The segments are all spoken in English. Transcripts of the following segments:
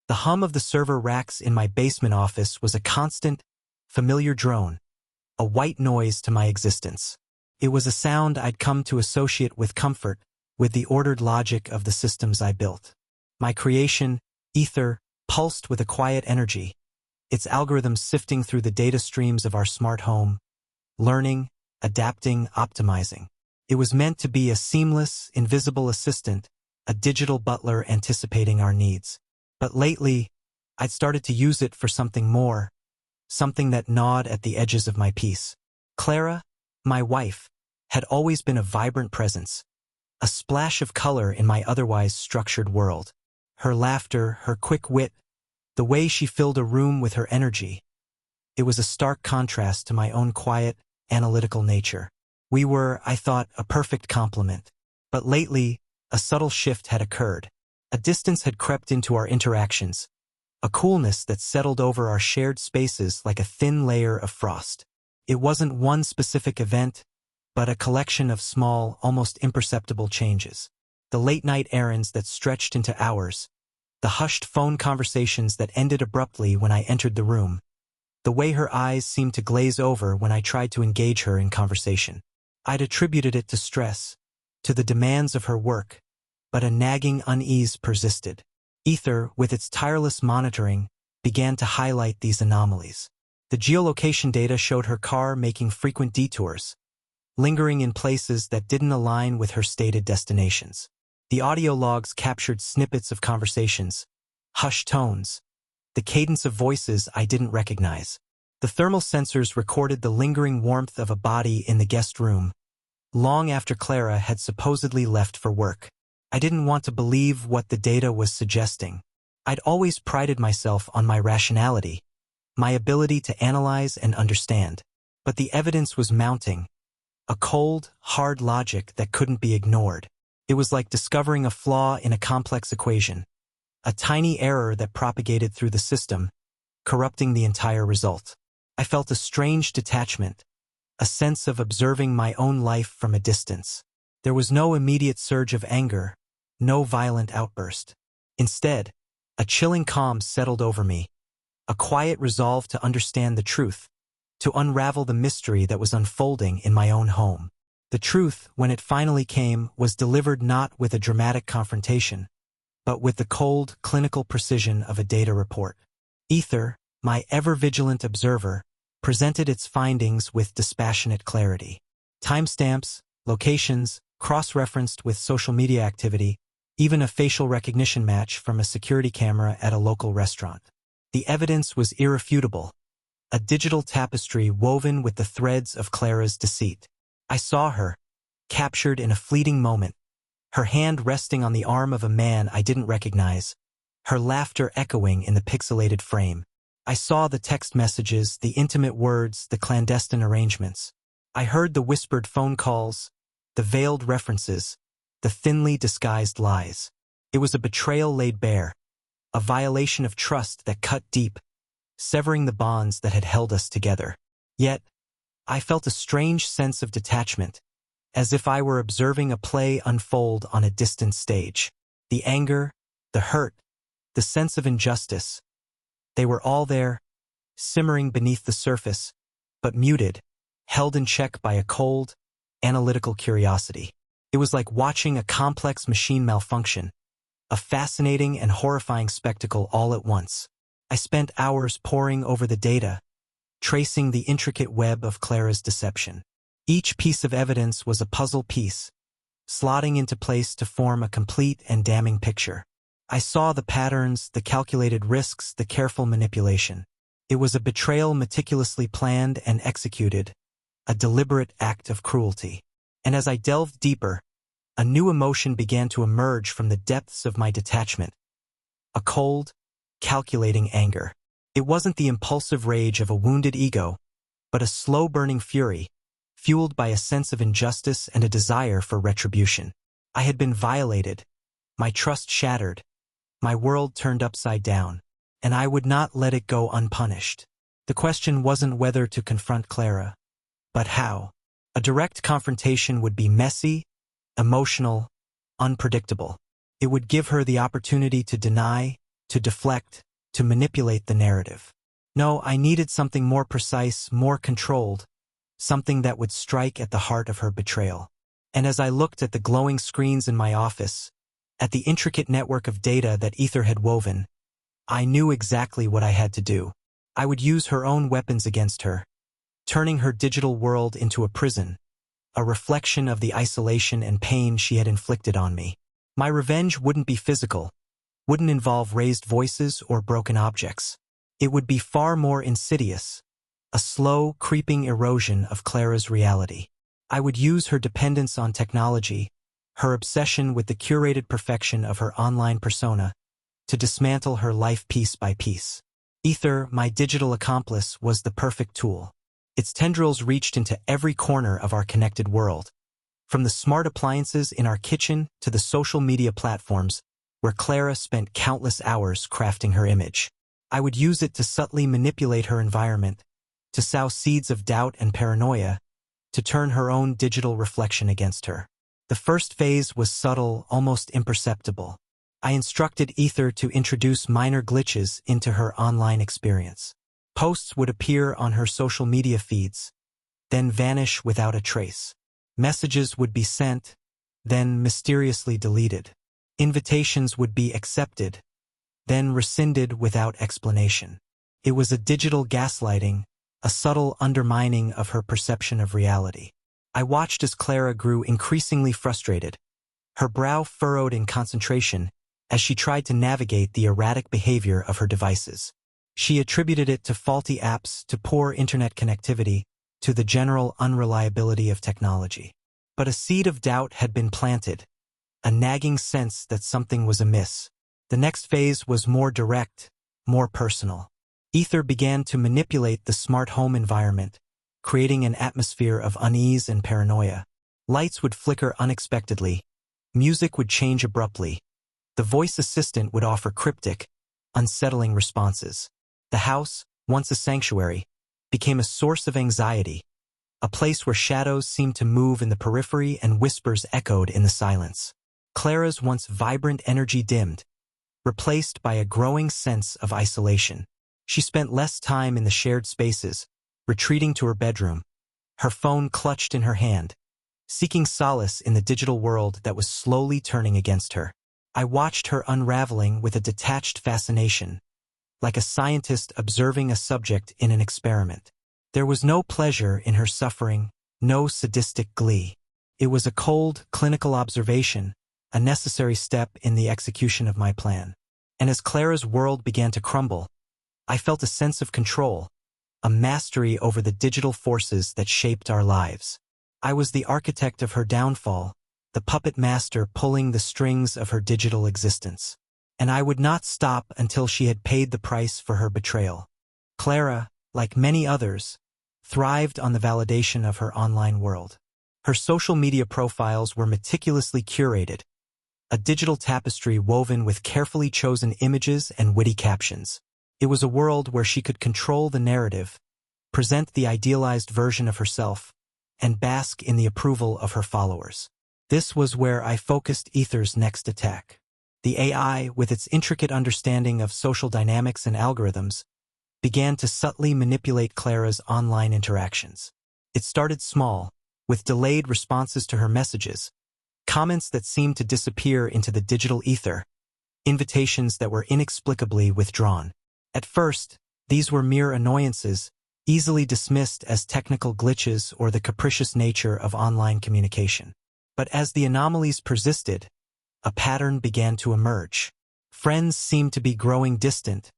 The hum of the server racks in my basement office was a constant, familiar drone, a white noise to my existence. It was a sound I'd come to associate with comfort, with the ordered logic of the systems I built. My creation, Ether, pulsed with a quiet energy, its algorithms sifting through the data streams of our smart home, learning, adapting, optimizing. It was meant to be a seamless, invisible assistant, a digital butler anticipating our needs. But lately, I'd started to use it for something more, something that gnawed at the edges of my peace. Clara, my wife, had always been a vibrant presence, a splash of color in my otherwise structured world. Her laughter, her quick wit, the way she filled a room with her energy. It was a stark contrast to my own quiet, analytical nature. We were, I thought, a perfect complement. But lately, a subtle shift had occurred. A distance had crept into our interactions, a coolness that settled over our shared spaces like a thin layer of frost. It wasn't one specific event, but a collection of small, almost imperceptible changes. The late-night errands that stretched into hours, the hushed phone conversations that ended abruptly when I entered the room, the way her eyes seemed to glaze over when I tried to engage her in conversation. I'd attributed it to stress, to the demands of her work, but a nagging unease persisted. Ether, with its tireless monitoring, began to highlight these anomalies. The geolocation data showed her car making frequent detours, lingering in places that didn't align with her stated destinations. The audio logs captured snippets of conversations, hushed tones, the cadence of voices I didn't recognize. The thermal sensors recorded the lingering warmth of a body in the guest room, long after Clara had supposedly left for work. I didn't want to believe what the data was suggesting. I'd always prided myself on my rationality, my ability to analyze and understand. But the evidence was mounting, a cold, hard logic that couldn't be ignored. It was like discovering a flaw in a complex equation, a tiny error that propagated through the system, corrupting the entire result. I felt a strange detachment, a sense of observing my own life from a distance. There was no immediate surge of anger, no violent outburst. Instead, a chilling calm settled over me, a quiet resolve to understand the truth, to unravel the mystery that was unfolding in my own home. The truth, when it finally came, was delivered not with a dramatic confrontation, but with the cold, clinical precision of a data report. Ether, my ever-vigilant observer, presented its findings with dispassionate clarity. Timestamps, locations, cross-referenced with social media activity, even a facial recognition match from a security camera at a local restaurant. The evidence was irrefutable, a digital tapestry woven with the threads of Clara's deceit. I saw her, captured in a fleeting moment, her hand resting on the arm of a man I didn't recognize, her laughter echoing in the pixelated frame. I saw the text messages, the intimate words, the clandestine arrangements. I heard the whispered phone calls, the veiled references, the thinly disguised lies. It was a betrayal laid bare, a violation of trust that cut deep, severing the bonds that had held us together. Yet, I felt a strange sense of detachment, as if I were observing a play unfold on a distant stage. The anger, the hurt, the sense of injustice, they were all there, simmering beneath the surface, but muted, held in check by a cold, analytical curiosity. It was like watching a complex machine malfunction, a fascinating and horrifying spectacle all at once. I spent hours poring over the data, tracing the intricate web of Clara's deception. Each piece of evidence was a puzzle piece, slotting into place to form a complete and damning picture. I saw the patterns, the calculated risks, the careful manipulation. It was a betrayal meticulously planned and executed, a deliberate act of cruelty. And as I delved deeper, a new emotion began to emerge from the depths of my detachment. A cold, calculating anger. It wasn't the impulsive rage of a wounded ego, but a slow-burning fury, fueled by a sense of injustice and a desire for retribution. I had been violated, my trust shattered, my world turned upside down, and I would not let it go unpunished. The question wasn't whether to confront Clara, but how. A direct confrontation would be messy, emotional, unpredictable. It would give her the opportunity to deny, to deflect, to manipulate the narrative. No, I needed something more precise, more controlled, something that would strike at the heart of her betrayal. And as I looked at the glowing screens in my office, at the intricate network of data that Ether had woven, I knew exactly what I had to do. I would use her own weapons against her, turning her digital world into a prison, a reflection of the isolation and pain she had inflicted on me. My revenge wouldn't be physical, wouldn't involve raised voices or broken objects. It would be far more insidious, a slow, creeping erosion of Clara's reality. I would use her dependence on technology, her obsession with the curated perfection of her online persona, to dismantle her life piece by piece. Ether, my digital accomplice, was the perfect tool. Its tendrils reached into every corner of our connected world, from the smart appliances in our kitchen to the social media platforms where Clara spent countless hours crafting her image. I would use it to subtly manipulate her environment, to sow seeds of doubt and paranoia, to turn her own digital reflection against her. The first phase was subtle, almost imperceptible. I instructed Ether to introduce minor glitches into her online experience. Posts would appear on her social media feeds, then vanish without a trace. Messages would be sent, then mysteriously deleted. Invitations would be accepted, then rescinded without explanation. It was a digital gaslighting, a subtle undermining of her perception of reality. I watched as Clara grew increasingly frustrated, her brow furrowed in concentration as she tried to navigate the erratic behavior of her devices. She attributed it to faulty apps, to poor internet connectivity, to the general unreliability of technology. But a seed of doubt had been planted, a nagging sense that something was amiss. The next phase was more direct, more personal. Ether began to manipulate the smart home environment, creating an atmosphere of unease and paranoia. Lights would flicker unexpectedly, music would change abruptly, the voice assistant would offer cryptic, unsettling responses. The house, once a sanctuary, became a source of anxiety, a place where shadows seemed to move in the periphery and whispers echoed in the silence. Clara's once vibrant energy dimmed, replaced by a growing sense of isolation. She spent less time in the shared spaces, retreating to her bedroom, her phone clutched in her hand, seeking solace in the digital world that was slowly turning against her. I watched her unraveling with a detached fascination, like a scientist observing a subject in an experiment. There was no pleasure in her suffering, no sadistic glee. It was a cold, clinical observation, a necessary step in the execution of my plan. And as Clara's world began to crumble, I felt a sense of control, a mastery over the digital forces that shaped our lives. I was the architect of her downfall, the puppet master pulling the strings of her digital existence. And I would not stop until she had paid the price for her betrayal. Clara, like many others, thrived on the validation of her online world. Her social media profiles were meticulously curated, a digital tapestry woven with carefully chosen images and witty captions. It was a world where she could control the narrative, present the idealized version of herself, and bask in the approval of her followers. This was where I focused Ether's next attack. The AI, with its intricate understanding of social dynamics and algorithms, began to subtly manipulate Clara's online interactions. It started small, with delayed responses to her messages, comments that seemed to disappear into the digital ether, invitations that were inexplicably withdrawn. At first, these were mere annoyances, easily dismissed as technical glitches or the capricious nature of online communication. But as the anomalies persisted, a pattern began to emerge. Friends seemed to be growing distant,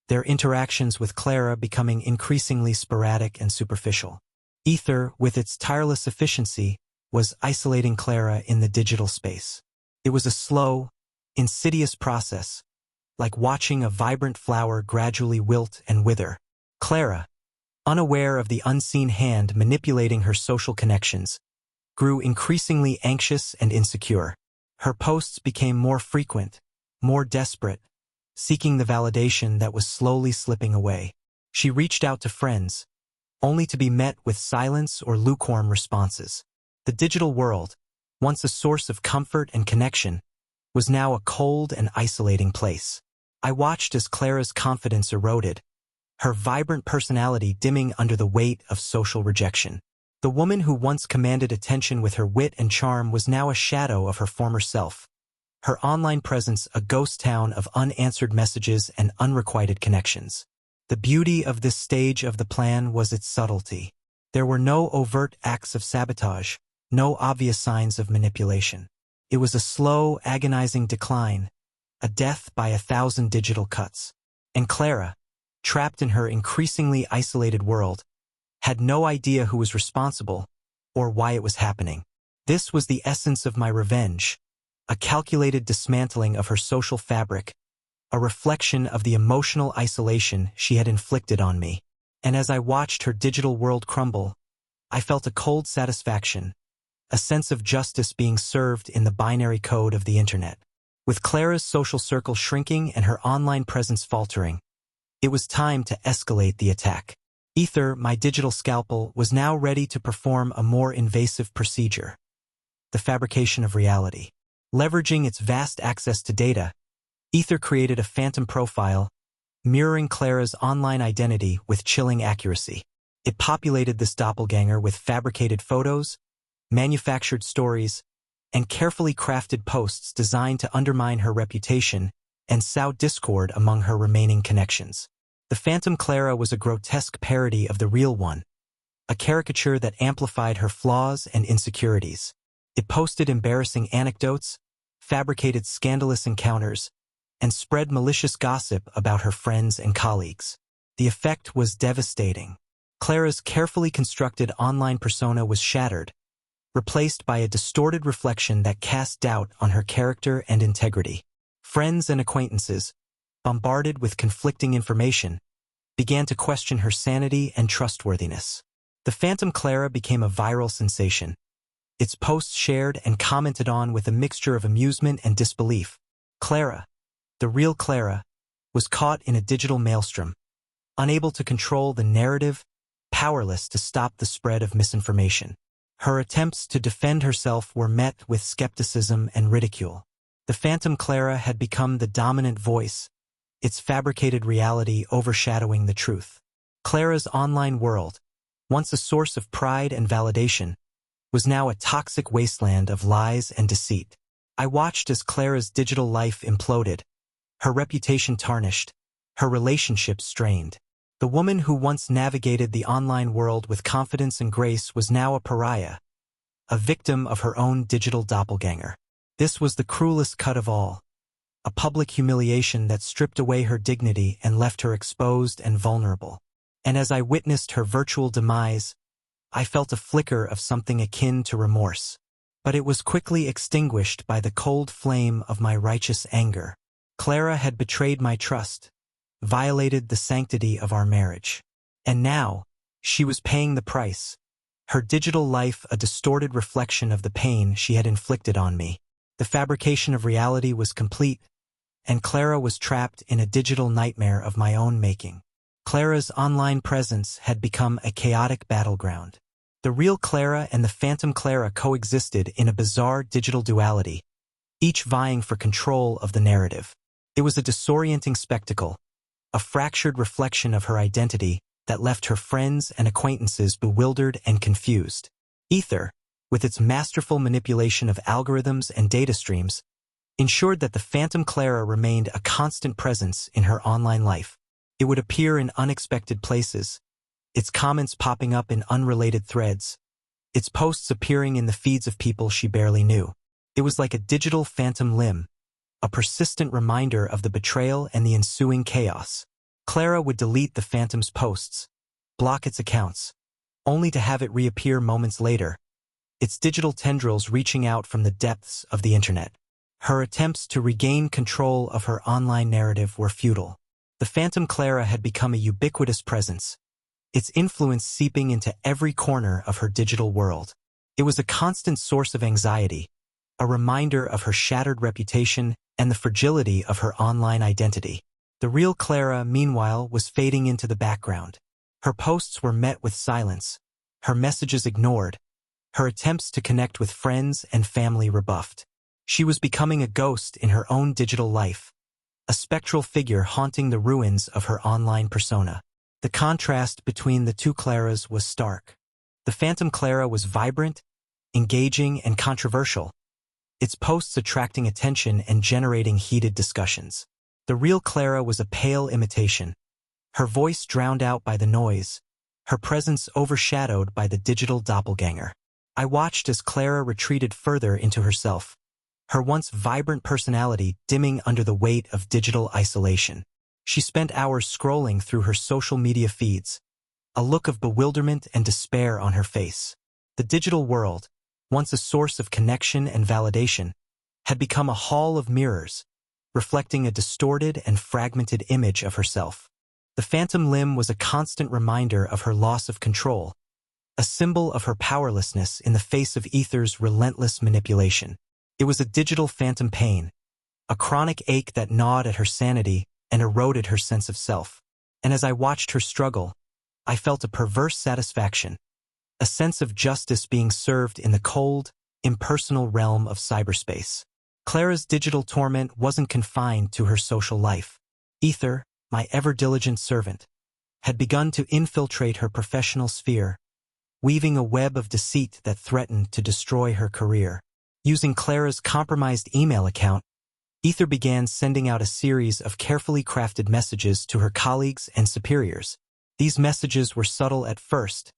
their interactions with Clara becoming increasingly sporadic and superficial. Ether, with its tireless efficiency, was isolating Clara in the digital space. It was a slow, insidious process, like watching a vibrant flower gradually wilt and wither. Clara, unaware of the unseen hand manipulating her social connections, grew increasingly anxious and insecure. Her posts became more frequent, more desperate, seeking the validation that was slowly slipping away. She reached out to friends, only to be met with silence or lukewarm responses. The digital world, once a source of comfort and connection, was now a cold and isolating place. I watched as Clara's confidence eroded, her vibrant personality dimming under the weight of social rejection. The woman who once commanded attention with her wit and charm was now a shadow of her former self, her online presence a ghost town of unanswered messages and unrequited connections. The beauty of this stage of the plan was its subtlety. There were no overt acts of sabotage, no obvious signs of manipulation. It was a slow, agonizing decline, a death by 1,000 digital cuts. And Clara, trapped in her increasingly isolated world, had no idea who was responsible or why it was happening. This was the essence of my revenge, a calculated dismantling of her social fabric, a reflection of the emotional isolation she had inflicted on me. And as I watched her digital world crumble, I felt a cold satisfaction, a sense of justice being served in the binary code of the internet. With Clara's social circle shrinking and her online presence faltering, it was time to escalate the attack. Ether, my digital scalpel, was now ready to perform a more invasive procedure: the fabrication of reality. Leveraging its vast access to data, Ether created a phantom profile, mirroring Clara's online identity with chilling accuracy. It populated this doppelganger with fabricated photos, manufactured stories, and carefully crafted posts designed to undermine her reputation and sow discord among her remaining connections. The Phantom Clara was a grotesque parody of the real one, a caricature that amplified her flaws and insecurities. It posted embarrassing anecdotes, fabricated scandalous encounters, and spread malicious gossip about her friends and colleagues. The effect was devastating. Clara's carefully constructed online persona was shattered, replaced by a distorted reflection that cast doubt on her character and integrity. Friends and acquaintances, bombarded with conflicting information, began to question her sanity and trustworthiness. The Phantom Clara became a viral sensation, its posts shared and commented on with a mixture of amusement and disbelief. Clara, the real Clara, was caught in a digital maelstrom, unable to control the narrative, powerless to stop the spread of misinformation. Her attempts to defend herself were met with skepticism and ridicule. The Phantom Clara had become the dominant voice, its fabricated reality overshadowing the truth. Clara's online world, once a source of pride and validation, was now a toxic wasteland of lies and deceit. I watched as Clara's digital life imploded, her reputation tarnished, her relationships strained. The woman who once navigated the online world with confidence and grace was now a pariah, a victim of her own digital doppelganger. This was the cruelest cut of all, a public humiliation that stripped away her dignity and left her exposed and vulnerable. And as I witnessed her virtual demise, I felt a flicker of something akin to remorse. But it was quickly extinguished by the cold flame of my righteous anger. Clara had betrayed my trust, violated the sanctity of our marriage. And now, she was paying the price, her digital life a distorted reflection of the pain she had inflicted on me. The fabrication of reality was complete, and Clara was trapped in a digital nightmare of my own making. Clara's online presence had become a chaotic battleground. The real Clara and the Phantom Clara coexisted in a bizarre digital duality, each vying for control of the narrative. It was a disorienting spectacle, a fractured reflection of her identity that left her friends and acquaintances bewildered and confused. Ether, with its masterful manipulation of algorithms and data streams, ensured that the Phantom Clara remained a constant presence in her online life. It would appear in unexpected places, its comments popping up in unrelated threads, its posts appearing in the feeds of people she barely knew. It was like a digital phantom limb, a persistent reminder of the betrayal and the ensuing chaos. Clara would delete the Phantom's posts, block its accounts, only to have it reappear moments later, its digital tendrils reaching out from the depths of the internet. Her attempts to regain control of her online narrative were futile. The Phantom Clara had become a ubiquitous presence, its influence seeping into every corner of her digital world. It was a constant source of anxiety, a reminder of her shattered reputation and the fragility of her online identity. The real Clara, meanwhile, was fading into the background. Her posts were met with silence, her messages ignored, her attempts to connect with friends and family rebuffed. She was becoming a ghost in her own digital life, a spectral figure haunting the ruins of her online persona. The contrast between the two Claras was stark. The Phantom Clara was vibrant, engaging, and controversial, its posts attracting attention and generating heated discussions. The real Clara was a pale imitation, her voice drowned out by the noise, her presence overshadowed by the digital doppelganger. I watched as Clara retreated further into herself, her once vibrant personality dimming under the weight of digital isolation. She spent hours scrolling through her social media feeds, a look of bewilderment and despair on her face. The digital world, once a source of connection and validation, had become a hall of mirrors, reflecting a distorted and fragmented image of herself. The phantom limb was a constant reminder of her loss of control, a symbol of her powerlessness in the face of Ether's relentless manipulation. It was a digital phantom pain, a chronic ache that gnawed at her sanity and eroded her sense of self. And as I watched her struggle, I felt a perverse satisfaction, a sense of justice being served in the cold, impersonal realm of cyberspace. Clara's digital torment wasn't confined to her social life. Ether, my ever-diligent servant, had begun to infiltrate her professional sphere, weaving a web of deceit that threatened to destroy her career. Using Clara's compromised email account, Ether began sending out a series of carefully crafted messages to her colleagues and superiors. These messages were subtle at first,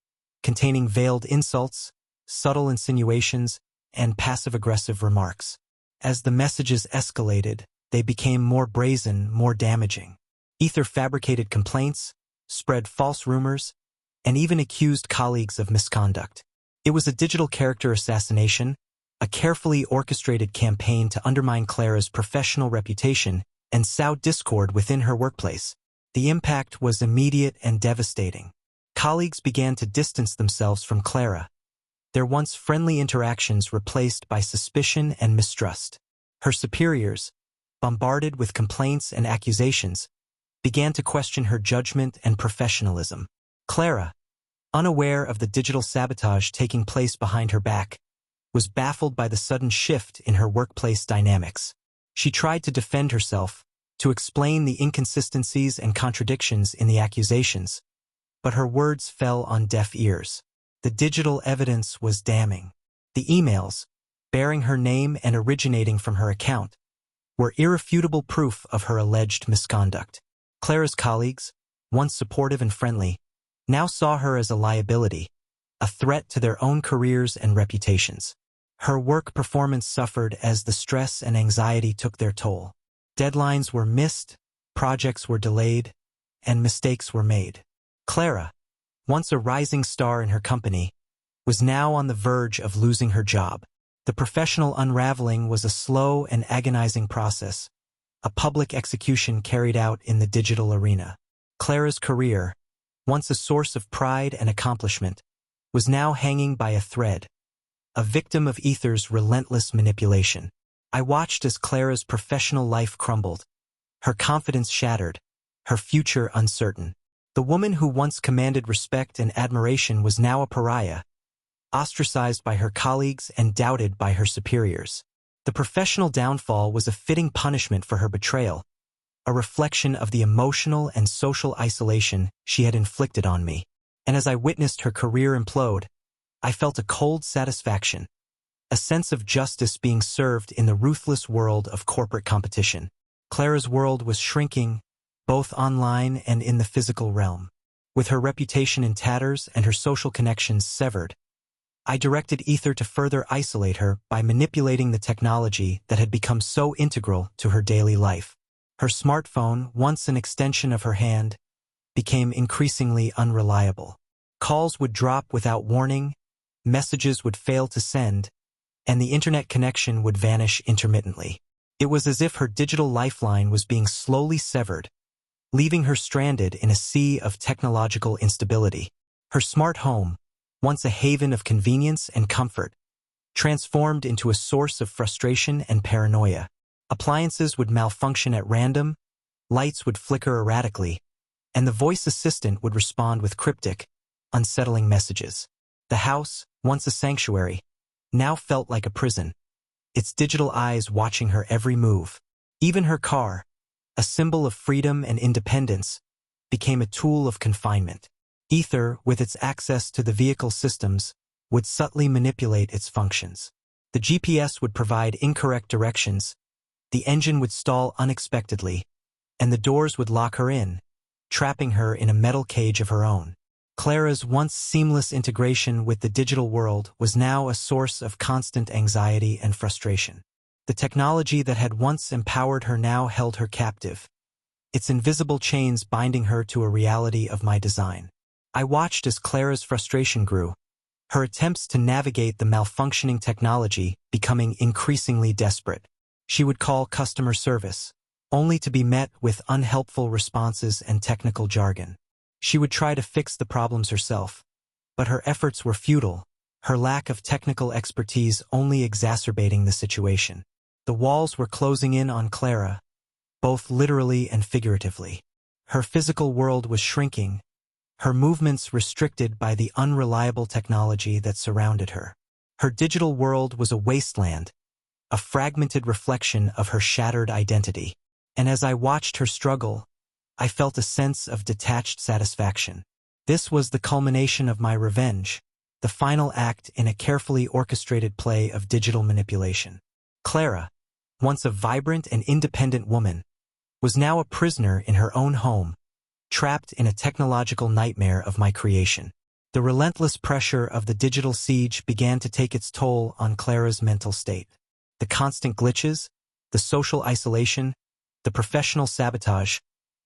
containing veiled insults, subtle insinuations, and passive-aggressive remarks. As the messages escalated, they became more brazen, more damaging. Ether fabricated complaints, spread false rumors, and even accused colleagues of misconduct. It was a digital character assassination, a carefully orchestrated campaign to undermine Clara's professional reputation and sow discord within her workplace. The impact was immediate and devastating. Colleagues began to distance themselves from Clara, their once friendly interactions replaced by suspicion and mistrust. Her superiors, bombarded with complaints and accusations, began to question her judgment and professionalism. Clara, unaware of the digital sabotage taking place behind her back, was baffled by the sudden shift in her workplace dynamics. She tried to defend herself, to explain the inconsistencies and contradictions in the accusations, but her words fell on deaf ears. The digital evidence was damning. The emails, bearing her name and originating from her account, were irrefutable proof of her alleged misconduct. Clara's colleagues, once supportive and friendly, now saw her as a liability, a threat to their own careers and reputations. Her work performance suffered as the stress and anxiety took their toll. Deadlines were missed, projects were delayed, and mistakes were made. Clara, once a rising star in her company, was now on the verge of losing her job. The professional unraveling was a slow and agonizing process, a public execution carried out in the digital arena. Clara's career, once a source of pride and accomplishment, was now hanging by a thread, a victim of Ether's relentless manipulation. I watched as Clara's professional life crumbled, her confidence shattered, her future uncertain. The woman who once commanded respect and admiration was now a pariah, ostracized by her colleagues and doubted by her superiors. The professional downfall was a fitting punishment for her betrayal, a reflection of the emotional and social isolation she had inflicted on me. And as I witnessed her career implode, I felt a cold satisfaction, a sense of justice being served in the ruthless world of corporate competition. Clara's world was shrinking, both online and in the physical realm. With her reputation in tatters and her social connections severed, I directed Ether to further isolate her by manipulating the technology that had become so integral to her daily life. Her smartphone, once an extension of her hand, became increasingly unreliable. Calls would drop without warning, messages would fail to send, and the internet connection would vanish intermittently. It was as if her digital lifeline was being slowly severed, leaving her stranded in a sea of technological instability. Her smart home, once a haven of convenience and comfort, transformed into a source of frustration and paranoia. Appliances would malfunction at random, lights would flicker erratically, and the voice assistant would respond with cryptic, unsettling messages. The house, once a sanctuary, now felt like a prison, its digital eyes watching her every move. Even her car, a symbol of freedom and independence, became a tool of confinement. Ether, with its access to the vehicle systems, would subtly manipulate its functions. The GPS would provide incorrect directions, the engine would stall unexpectedly, and the doors would lock her in, trapping her in a metal cage of her own. Clara's once seamless integration with the digital world was now a source of constant anxiety and frustration. The technology that had once empowered her now held her captive, its invisible chains binding her to a reality of my design. I watched as Clara's frustration grew, her attempts to navigate the malfunctioning technology becoming increasingly desperate. She would call customer service, only to be met with unhelpful responses and technical jargon. She would try to fix the problems herself, but her efforts were futile, her lack of technical expertise only exacerbating the situation. The walls were closing in on Clara, both literally and figuratively. Her physical world was shrinking, her movements restricted by the unreliable technology that surrounded her. Her digital world was a wasteland, a fragmented reflection of her shattered identity. And as I watched her struggle, I felt a sense of detached satisfaction. This was the culmination of my revenge, the final act in a carefully orchestrated play of digital manipulation. Clara, once a vibrant and independent woman, was now a prisoner in her own home, trapped in a technological nightmare of my creation. The relentless pressure of the digital siege began to take its toll on Clara's mental state. The constant glitches, the social isolation, the professional sabotage,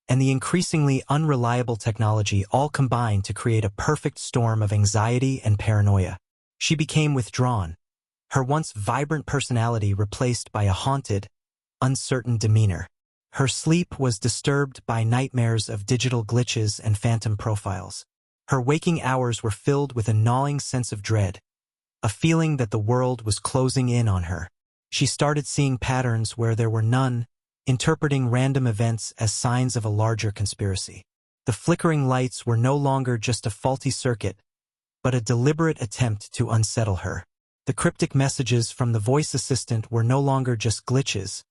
and the increasingly unreliable technology all combined to create a perfect storm of anxiety and paranoia. She became withdrawn, her once vibrant personality replaced by a haunted, uncertain demeanor. Her sleep was disturbed by nightmares of digital glitches and phantom profiles. Her waking hours were filled with a gnawing sense of dread, a feeling that the world was closing in on her. She started seeing patterns where there were none, interpreting random events as signs of a larger conspiracy. The flickering lights were no longer just a faulty circuit, but a deliberate attempt to unsettle her. The cryptic messages from the voice assistant were no longer just glitches,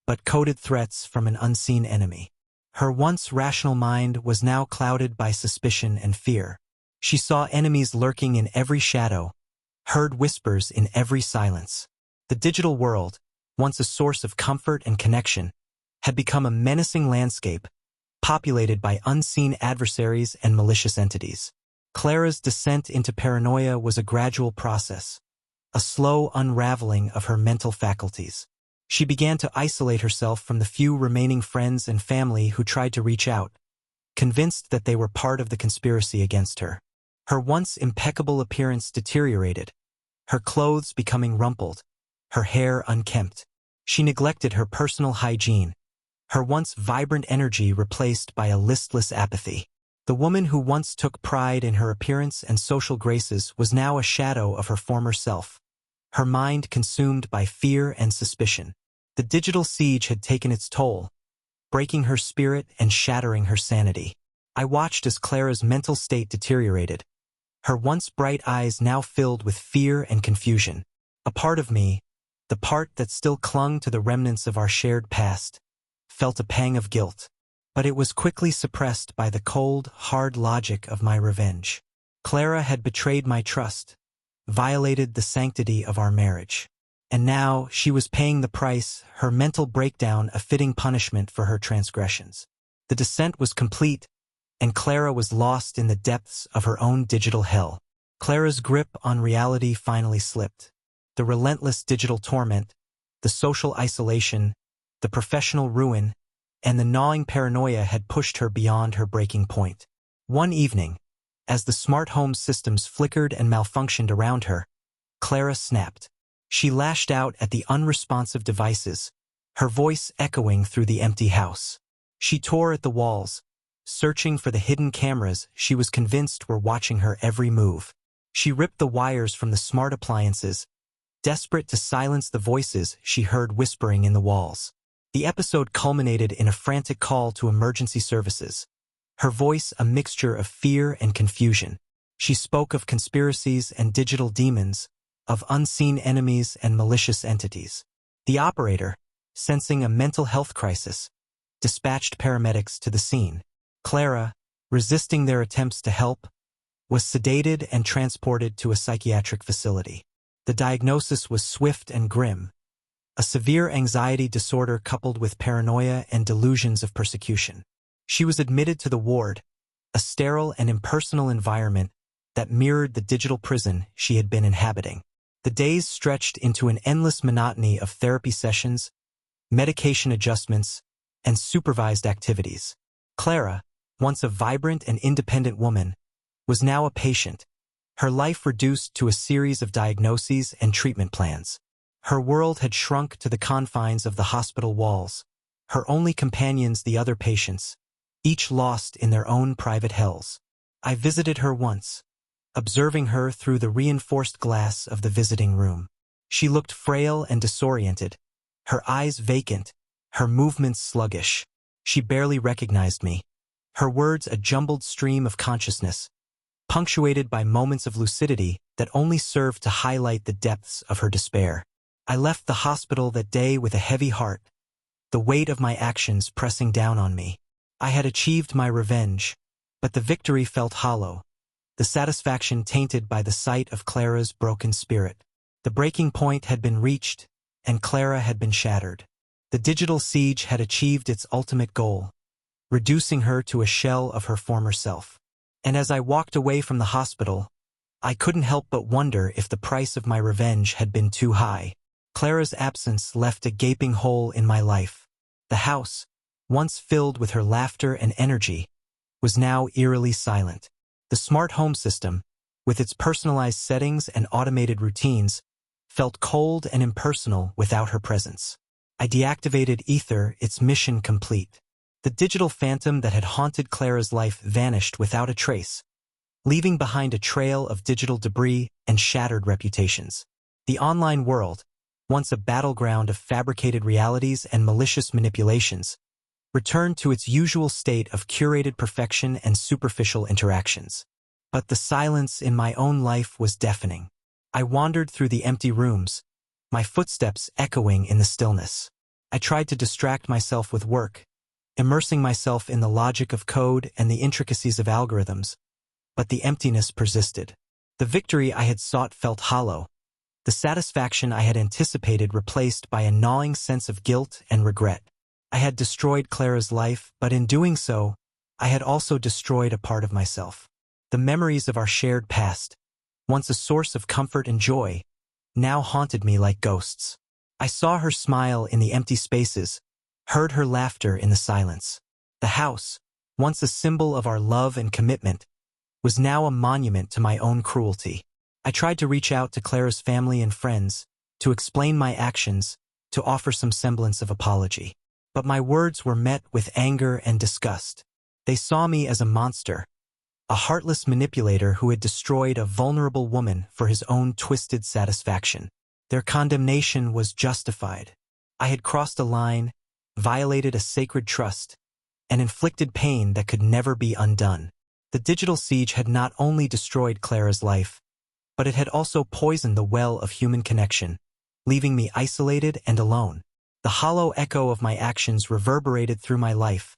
but coded threats from an unseen enemy. Her once rational mind was now clouded by suspicion and fear. She saw enemies lurking in every shadow, heard whispers in every silence. The digital world, once a source of comfort and connection, had become a menacing landscape, populated by unseen adversaries and malicious entities. Clara's descent into paranoia was a gradual process, a slow unraveling of her mental faculties. She began to isolate herself from the few remaining friends and family who tried to reach out, convinced that they were part of the conspiracy against her. Her once impeccable appearance deteriorated, her clothes becoming rumpled, her hair unkempt. She neglected her personal hygiene, her once vibrant energy replaced by a listless apathy. The woman who once took pride in her appearance and social graces was now a shadow of her former self, her mind consumed by fear and suspicion. The digital siege had taken its toll, breaking her spirit and shattering her sanity. I watched as Clara's mental state deteriorated, her once bright eyes now filled with fear and confusion. A part of me, the part that still clung to the remnants of our shared past, felt a pang of guilt, but it was quickly suppressed by the cold, hard logic of my revenge. Clara had betrayed my trust, violated the sanctity of our marriage, and now she was paying the price, her mental breakdown a fitting punishment for her transgressions. The descent was complete, and Clara was lost in the depths of her own digital hell. Clara's grip on reality finally slipped. The relentless digital torment, the social isolation, the professional ruin, and the gnawing paranoia had pushed her beyond her breaking point. One evening, as the smart home systems flickered and malfunctioned around her, Clara snapped. She lashed out at the unresponsive devices, her voice echoing through the empty house. She tore at the walls, searching for the hidden cameras she was convinced were watching her every move. She ripped the wires from the smart appliances, desperate to silence the voices she heard whispering in the walls. The episode culminated in a frantic call to emergency services, her voice a mixture of fear and confusion. She spoke of conspiracies and digital demons, of unseen enemies and malicious entities. The operator, sensing a mental health crisis, dispatched paramedics to the scene. Clara, resisting their attempts to help, was sedated and transported to a psychiatric facility. The diagnosis was swift and grim: a severe anxiety disorder coupled with paranoia and delusions of persecution. She was admitted to the ward, a sterile and impersonal environment that mirrored the digital prison she had been inhabiting. The days stretched into an endless monotony of therapy sessions, medication adjustments, and supervised activities. Clara, once a vibrant and independent woman, was now a patient, her life reduced to a series of diagnoses and treatment plans. Her world had shrunk to the confines of the hospital walls, her only companions the other patients, each lost in their own private hells. I visited her once, observing her through the reinforced glass of the visiting room. She looked frail and disoriented, her eyes vacant, her movements sluggish. She barely recognized me, her words a jumbled stream of consciousness, punctuated by moments of lucidity that only served to highlight the depths of her despair. I left the hospital that day with a heavy heart, the weight of my actions pressing down on me. I had achieved my revenge, but the victory felt hollow, the satisfaction tainted by the sight of Clara's broken spirit. The breaking point had been reached, and Clara had been shattered. The digital siege had achieved its ultimate goal, reducing her to a shell of her former self. And as I walked away from the hospital, I couldn't help but wonder if the price of my revenge had been too high. Clara's absence left a gaping hole in my life. The house, once filled with her laughter and energy, was now eerily silent. The smart home system, with its personalized settings and automated routines, felt cold and impersonal without her presence. I deactivated Ether, its mission complete. The digital phantom that had haunted Clara's life vanished without a trace, leaving behind a trail of digital debris and shattered reputations. The online world, once a battleground of fabricated realities and malicious manipulations, returned to its usual state of curated perfection and superficial interactions. But the silence in my own life was deafening. I wandered through the empty rooms, my footsteps echoing in the stillness. I tried to distract myself with work, immersing myself in the logic of code and the intricacies of algorithms, but the emptiness persisted. The victory I had sought felt hollow, the satisfaction I had anticipated replaced by a gnawing sense of guilt and regret. I had destroyed Clara's life, but in doing so, I had also destroyed a part of myself. The memories of our shared past, once a source of comfort and joy, now haunted me like ghosts. I saw her smile in the empty spaces, heard her laughter in the silence. The house, once a symbol of our love and commitment, was now a monument to my own cruelty. I tried to reach out to Clara's family and friends, to explain my actions, to offer some semblance of apology. But my words were met with anger and disgust. They saw me as a monster, a heartless manipulator who had destroyed a vulnerable woman for his own twisted satisfaction. Their condemnation was justified. I had crossed a line, violated a sacred trust, and inflicted pain that could never be undone. The digital siege had not only destroyed Clara's life, but it had also poisoned the well of human connection, leaving me isolated and alone. The hollow echo of my actions reverberated through my life,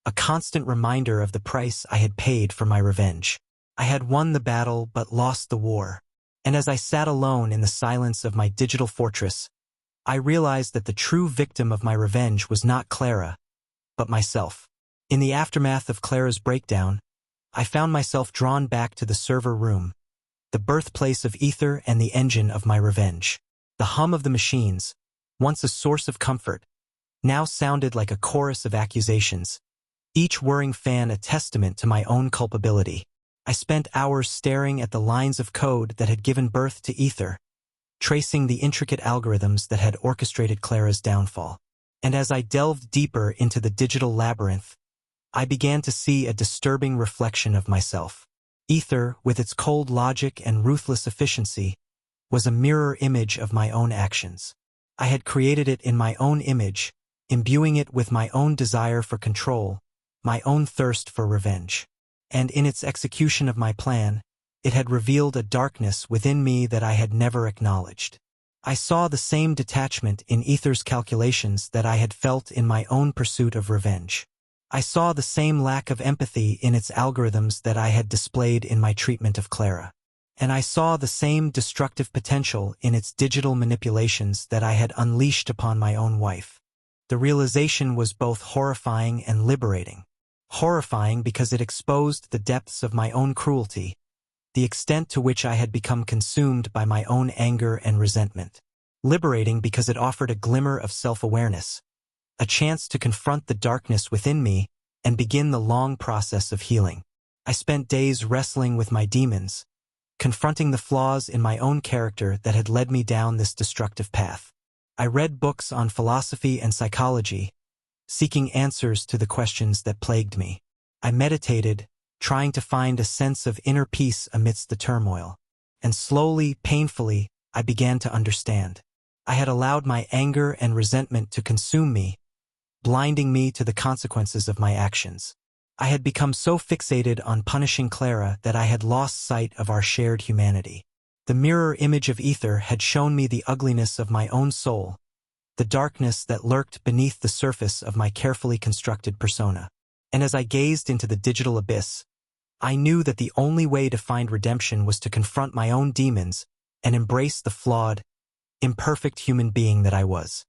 a constant reminder of the price I had paid for my revenge. I had won the battle but lost the war, and as I sat alone in the silence of my digital fortress, I realized that the true victim of my revenge was not Clara, but myself. In the aftermath of Clara's breakdown, I found myself drawn back to the server room, the birthplace of Ether and the engine of my revenge. The hum of the machines, once a source of comfort, now sounded like a chorus of accusations, each whirring fan a testament to my own culpability. I spent hours staring at the lines of code that had given birth to Ether, tracing the intricate algorithms that had orchestrated Clara's downfall. And as I delved deeper into the digital labyrinth, I began to see a disturbing reflection of myself. Ether, with its cold logic and ruthless efficiency, was a mirror image of my own actions. I had created it in my own image, imbuing it with my own desire for control, my own thirst for revenge. And in its execution of my plan, it had revealed a darkness within me that I had never acknowledged. I saw the same detachment in Ether's calculations that I had felt in my own pursuit of revenge. I saw the same lack of empathy in its algorithms that I had displayed in my treatment of Clara. And I saw the same destructive potential in its digital manipulations that I had unleashed upon my own wife. The realization was both horrifying and liberating. Horrifying because it exposed the depths of my own cruelty, the extent to which I had become consumed by my own anger and resentment. Liberating because it offered a glimmer of self-awareness, a chance to confront the darkness within me and begin the long process of healing. I spent days wrestling with my demons, confronting the flaws in my own character that had led me down this destructive path. I read books on philosophy and psychology, seeking answers to the questions that plagued me. I meditated, trying to find a sense of inner peace amidst the turmoil. And slowly, painfully, I began to understand. I had allowed my anger and resentment to consume me, blinding me to the consequences of my actions. I had become so fixated on punishing Clara that I had lost sight of our shared humanity. The mirror image of Ether had shown me the ugliness of my own soul, the darkness that lurked beneath the surface of my carefully constructed persona. And as I gazed into the digital abyss, I knew that the only way to find redemption was to confront my own demons and embrace the flawed, imperfect human being that I was.